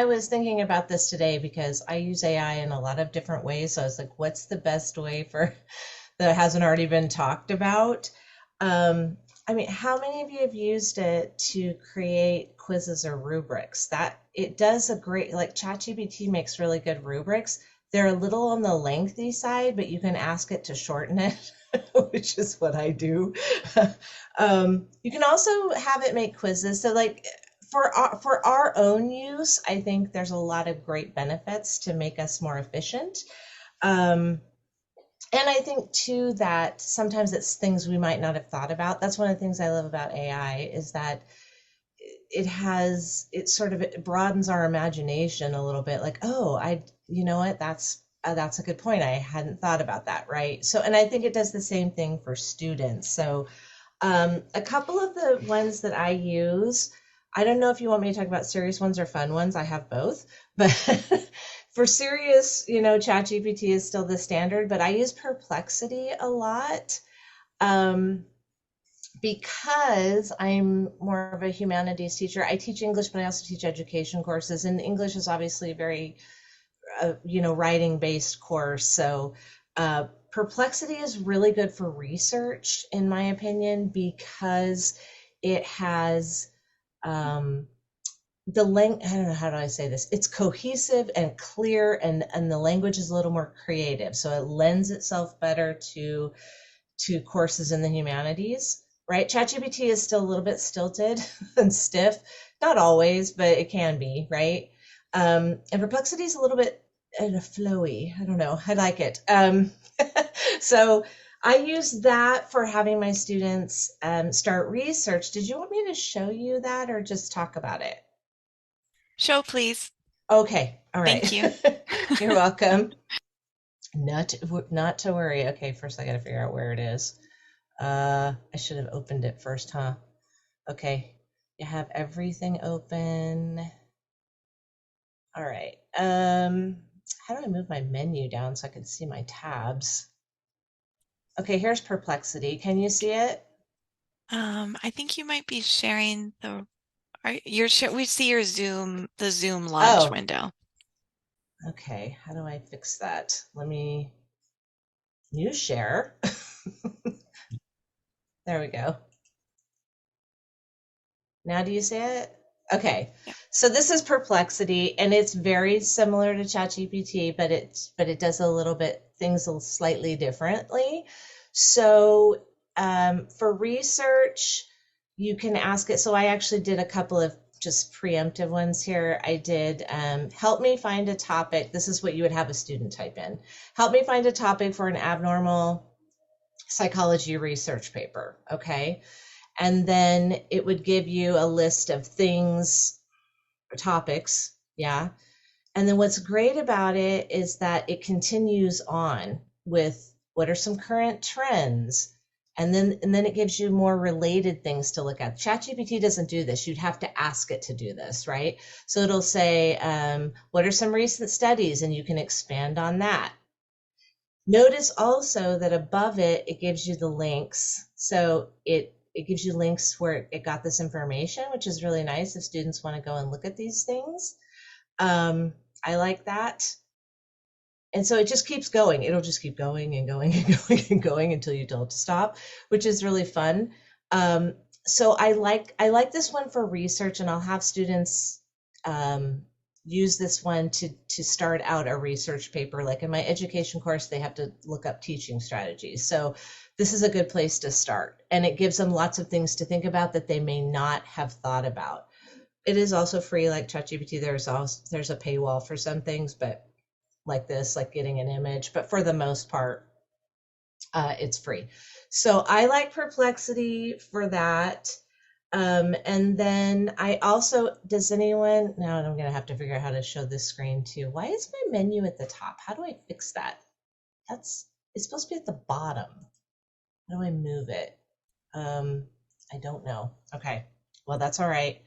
I was thinking about this today because I use AI in a lot of different ways. So I was like, what's the best way for that hasn't already been talked about? Um, I mean, how many of you have used it to create quizzes or rubrics? That it does a great, like ChatGPT makes really good rubrics. They're a little on the lengthy side, but you can ask it to shorten it, which is what I do. You can also have it make quizzes. So, like for our own use, I think there's a lot of great benefits to make us more efficient. Um, and I think too that sometimes it's things we might not have thought about. That's one of the things I love about AI is that it broadens our imagination a little bit. Like, oh, you know what, that's a good point. I hadn't thought about that, right? So, and I think it does the same thing for students. So, a couple of the ones that I use, I don't know if you want me to talk about serious ones or fun ones. I have both, but for serious, ChatGPT is still the standard, but I use Perplexity a lot. Um, because I'm more of a humanities teacher. I teach English, but I also teach education courses, and English is obviously a very, writing based course. So, Perplexity is really good for research, in my opinion, because it has um, the length. I don't know, how do I say this? It's cohesive and clear, and the language is a little more creative, so it lends itself better to courses in the humanities, right? ChatGPT is still a little bit stilted and stiff, not always, but it can be, right? And Perplexity is a little bit flowy. I don't know. I like it. So I use that for having my students start research. Did you want me to show you that or just talk about it? Show, please. Okay. All right. Thank you. You're welcome. Not to worry. Okay, first I got to figure out where it is. I should have opened it first, huh? Okay, you have everything open. All right. How do I move my menu down so I can see my tabs? Okay, here's Perplexity. Can you see it? I think you might be sharing we see your the Zoom launch Oh, window. okay. How do I fix that? Let me new share. There we go. Now do you see it? Okay. Yeah. So this is Perplexity, and it's very similar to ChatGPT, but it does a little bit things slightly differently. So for research, you can ask it. So I actually did a couple of just preemptive ones here. I did help me find a topic. This is what you would have a student type in. Help me find a topic for an abnormal psychology research paper. Okay. And then it would give you a list of things, topics. Yeah. And then what's great about it is that it continues on with what are some current trends. And then it gives you more related things to look at. ChatGPT doesn't do this. You'd have to ask it to do this, right? So it'll say, what are some recent studies? And you can expand on that. Notice also that above it, it gives you the links. So it gives you links where it got this information, which is really nice if students want to go and look at these things. I like that. And so it just keeps going. It'll just keep going and going and going and going until you tell it to stop, which is really fun. So I like this one for research, and I'll have students use this one to start out a research paper. Like in my education course, they have to look up teaching strategies. So this is a good place to start, and it gives them lots of things to think about that they may not have thought about. It is also free, like ChatGPT. There's a paywall for some things, but like this, like getting an image, but for the most part, it's free. So I like Perplexity for that. And then I also, does anyone, now I'm going to have to figure out how to show this screen too. Why is my menu at the top? How do I fix that? It's supposed to be at the bottom. How do I move it? Um, I don't know. Okay. Well, that's all right.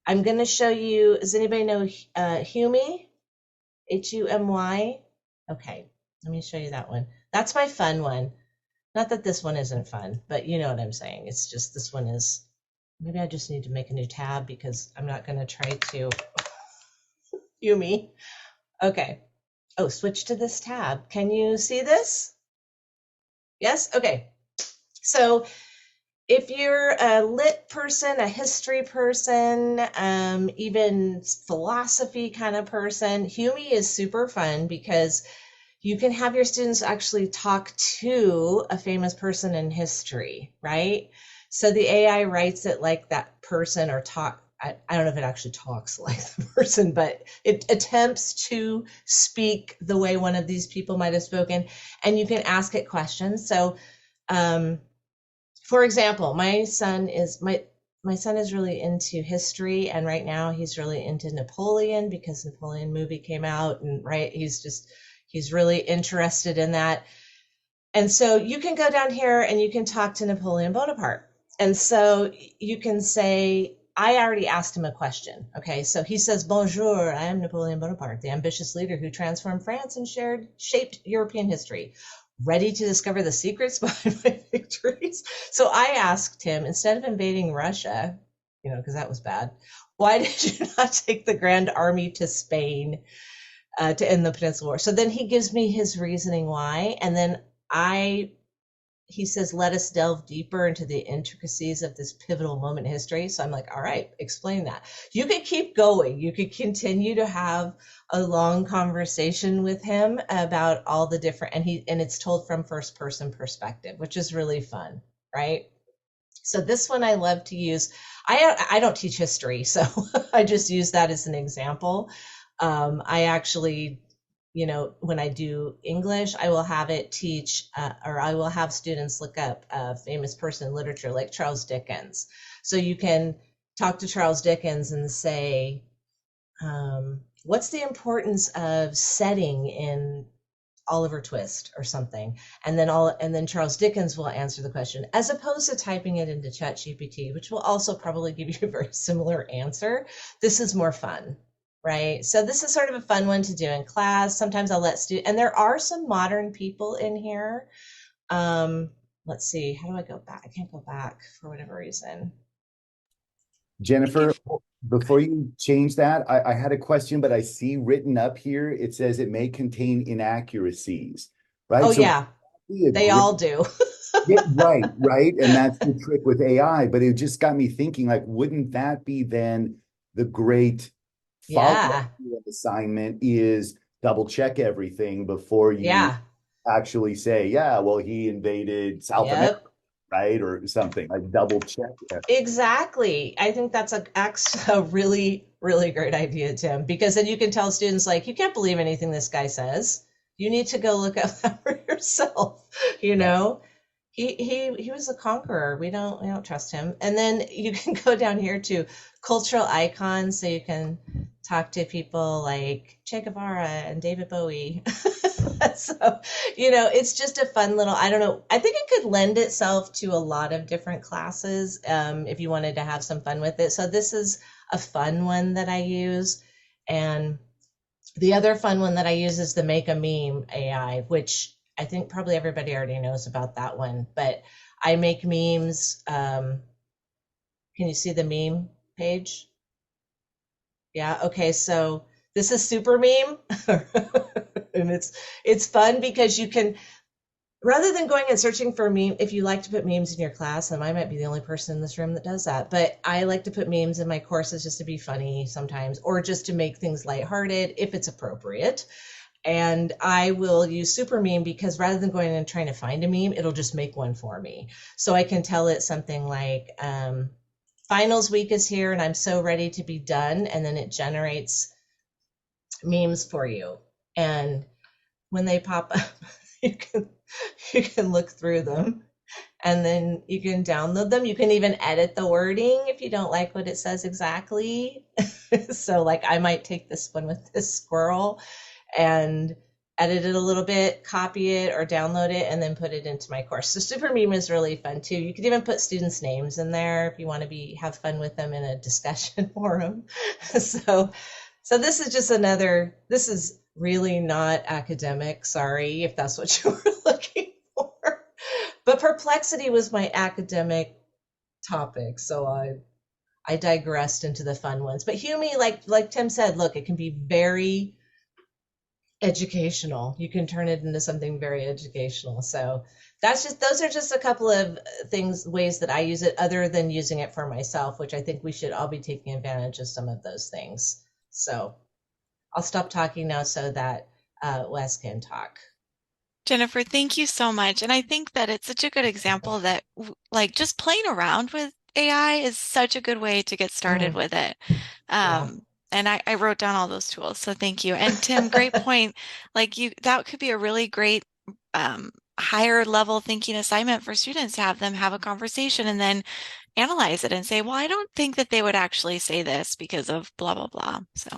I'm going to show you, does anybody know Humi? Humy? Okay, let me show you that one. That's my fun one. Not that this one isn't fun, but you know what I'm saying. It's just this one is, maybe I just need to make a new tab because I'm not going to try to. Yumi. Okay. Oh, switch to this tab. Can you see this? Yes? Okay. So if you're a lit person, a history person, even philosophy kind of person, Hume is super fun because you can have your students actually talk to a famous person in history, right? So the AI writes it like that person or talk. I don't know if it actually talks like the person, but it attempts to speak the way one of these people might have spoken, and you can ask it questions. So, um, for example, my son is really into history, and right now he's really into Napoleon because Napoleon movie came out, and right, he's really interested in that. And so you can go down here and you can talk to Napoleon Bonaparte. And so you can say, I already asked him a question. Okay, so he says, Bonjour, I am Napoleon Bonaparte, the ambitious leader who transformed France and shaped European history. Ready to discover the secrets behind my victories? So I asked him, instead of invading Russia, because that was bad, why did you not take the Grand Army to Spain to end the Peninsula War? So then he gives me his reasoning why, and then I he says, let us delve deeper into the intricacies of this pivotal moment in history. So I'm like, all right, explain that. You could keep going. You could continue to have a long conversation with him about all the different, and it's told from first person perspective, which is really fun, right? So this one I love to use. I don't teach history, so I just use that as an example. I actually, when I do English, I will have it teach, or I will have students look up a famous person in literature like Charles Dickens. So you can talk to Charles Dickens and say, what's the importance of setting in Oliver Twist or something, and then Charles Dickens will answer the question as opposed to typing it into ChatGPT, which will also probably give you a very similar answer. This is more fun, right? So this is sort of a fun one to do in class. Sometimes I'll let students, and there are some modern people in here. Let's see, how do I go back? I can't go back for whatever reason. Jennifer, before you change that, I had a question, but I see written up here, it says it may contain inaccuracies, Oh right? So yeah, be a they great, all do. yeah, right, right. And that's the trick with AI. But it just got me thinking, like, wouldn't that be then the great follow-up Yeah, to an assignment is double check everything before you yeah, actually say, yeah, well, he invaded South America, yep. right? Or something like double check it. Exactly. I think that's a really, really great idea, Tim, because then you can tell students, like, you can't believe anything this guy says. You need to go look up that for yourself, you Right. know? He was a conqueror. We don't trust him. And then you can go down here to cultural icons, so you can talk to people like Che Guevara and David Bowie. So, it's just a fun little, I don't know. I think it could lend itself to a lot of different classes, if you wanted to have some fun with it. So this is a fun one that I use. And the other fun one that I use is the Make a Meme AI, which I think probably everybody already knows about that one. But I make memes. Can you see the meme page? Yeah. Okay. So this is super meme, and it's fun because you can, rather than going and searching for a meme, if you like to put memes in your class, and I might be the only person in this room that does that, but I like to put memes in my courses just to be funny sometimes, or just to make things lighthearted if it's appropriate. And I will use super meme because rather than going and trying to find a meme, it'll just make one for me. So I can tell it something like, finals week is here and I'm so ready to be done. And then it generates memes for you. And when they pop up, you can you can look through them, and then you can download them. You can even edit the wording if you don't like what it says exactly. So like I might take this one with this squirrel and edit it a little bit, copy it or download it, and then put it into my course. So super meme is really fun too. You could even put students' names in there if you want to have fun with them in a discussion forum. So this is just another, this is really not academic. Sorry if that's what you were looking for. But perplexity was my academic topic. So I I digressed into the fun ones. But Humi, like Tim said, look, it can be very educational. You can turn it into something very educational. So those are just a couple of things, ways that I use it, other than using it for myself, which I think we should all be taking advantage of some of those things. So I'll stop talking now so that Wes can talk. Jennifer, thank you so much. And I think that it's such a good example that like just playing around with AI is such a good way to get started Mm, with it. yeah. And I wrote down all those tools, so thank you. And Tim, great point. Like that could be a really great higher level thinking assignment for students to have them have a conversation and then analyze it and say, well, I don't think that they would actually say this because of blah, blah, blah. So